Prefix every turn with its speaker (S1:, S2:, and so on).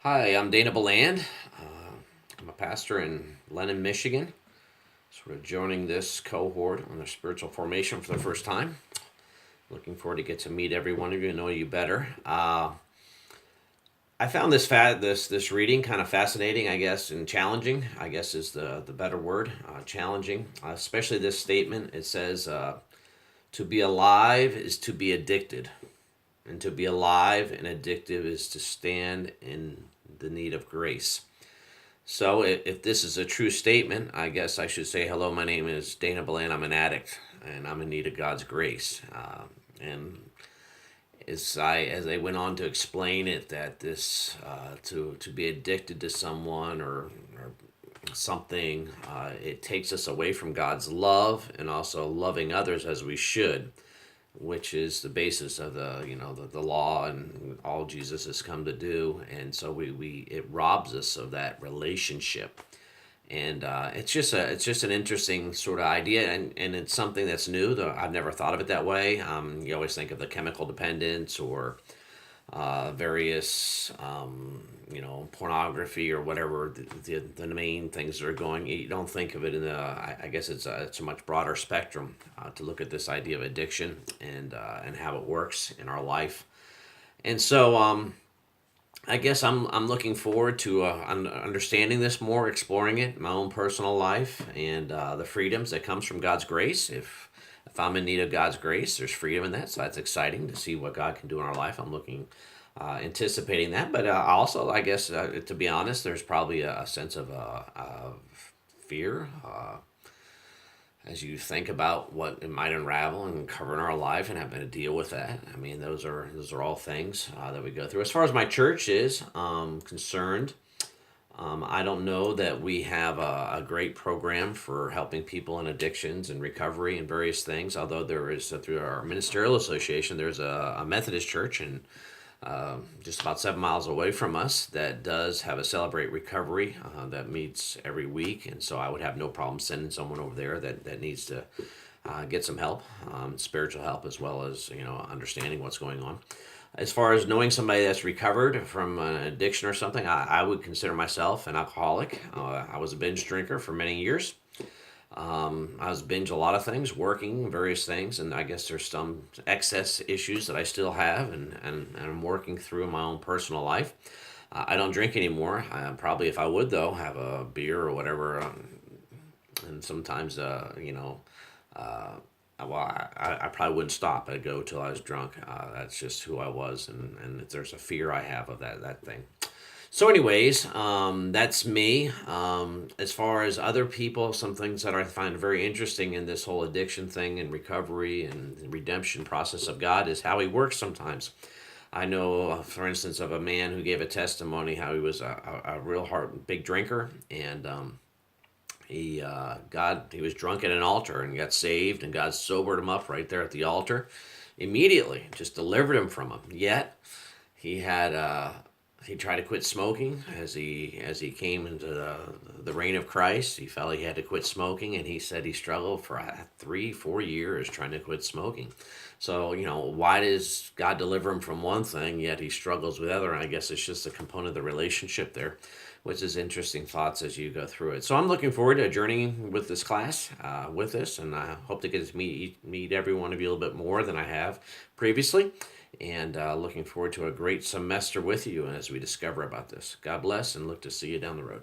S1: Hi, I'm Dana Beland. I'm a pastor in Lennon, Michigan. Sort of joining this cohort on the spiritual formation for the first time. Looking forward to get to meet every one of you and know you better. I found this reading kind of fascinating, I guess, and challenging. I guess is the better word, challenging. Especially this statement. It says, "To be alive is to be addicted, and to be alive and addictive is to stand in the need of grace." So, if this is a true statement, I guess I should say, hello, my name is Dana Belan. I'm an addict, and I'm in need of God's grace. And as I went on to explain it, that this to be addicted to someone or something, it takes us away from God's love and also loving others as we should, which is the basis of the law and all Jesus has come to do. And so we it robs us of that relationship. And it's just an interesting sort of idea, and it's something that's new. Though I've never thought of it that way. You always think of the chemical dependence or various pornography or whatever the main things that are going. You don't think of it in the. I guess it's a much broader spectrum to look at this idea of addiction and how it works in our life. And so I guess I'm looking forward to understanding this more, exploring it in my own personal life, and the freedoms that comes from God's grace. If I'm in need of God's grace, there's freedom in that, so that's exciting to see what God can do in our life. I'm looking, anticipating that, but also, I guess, to be honest, there's probably a sense of fear as you think about what it might unravel and cover in our life and having to deal with that. I mean, those are all things that we go through. As far as my church is concerned, I don't know that we have a great program for helping people in addictions and recovery and various things. Although there is through our ministerial association, there's a Methodist church and just about 7 miles away from us that does have a Celebrate Recovery that meets every week. And so I would have no problem sending someone over there that needs to get some help, spiritual help, as well as understanding what's going on. As far as knowing somebody that's recovered from an addiction or something, I would consider myself an alcoholic. I was a binge drinker for many years. I was binge a lot of things, working various things, and I guess there's some excess issues that I still have, and I'm working through in my own personal life. I don't drink anymore. Probably, if I would though, have a beer or whatever, and sometimes well, I probably wouldn't stop. I'd go till I was drunk. That's just who I was, and if there's a fear I have of that thing. So, anyways, that's me. As far as other people, some things that I find very interesting in this whole addiction thing and recovery and the redemption process of God is how He works sometimes. I know, for instance, of a man who gave a testimony how he was a real hard, big drinker, and he was drunk at an altar and got saved, and God sobered him up right there at the altar immediately, just delivered him from him. Yet he had he tried to quit smoking as he came into the reign of Christ. He felt he had to quit smoking, and he said he struggled for 3 4 years trying to quit smoking. So why does God deliver him from one thing yet he struggles with other? And I guess it's just a component of the relationship there, which is interesting thoughts as you go through it. So I'm looking forward to journeying with this class, with this, and I hope to get to meet every one of you a little bit more than I have previously. And looking forward to a great semester with you as we discover about this. God bless, and look to see you down the road.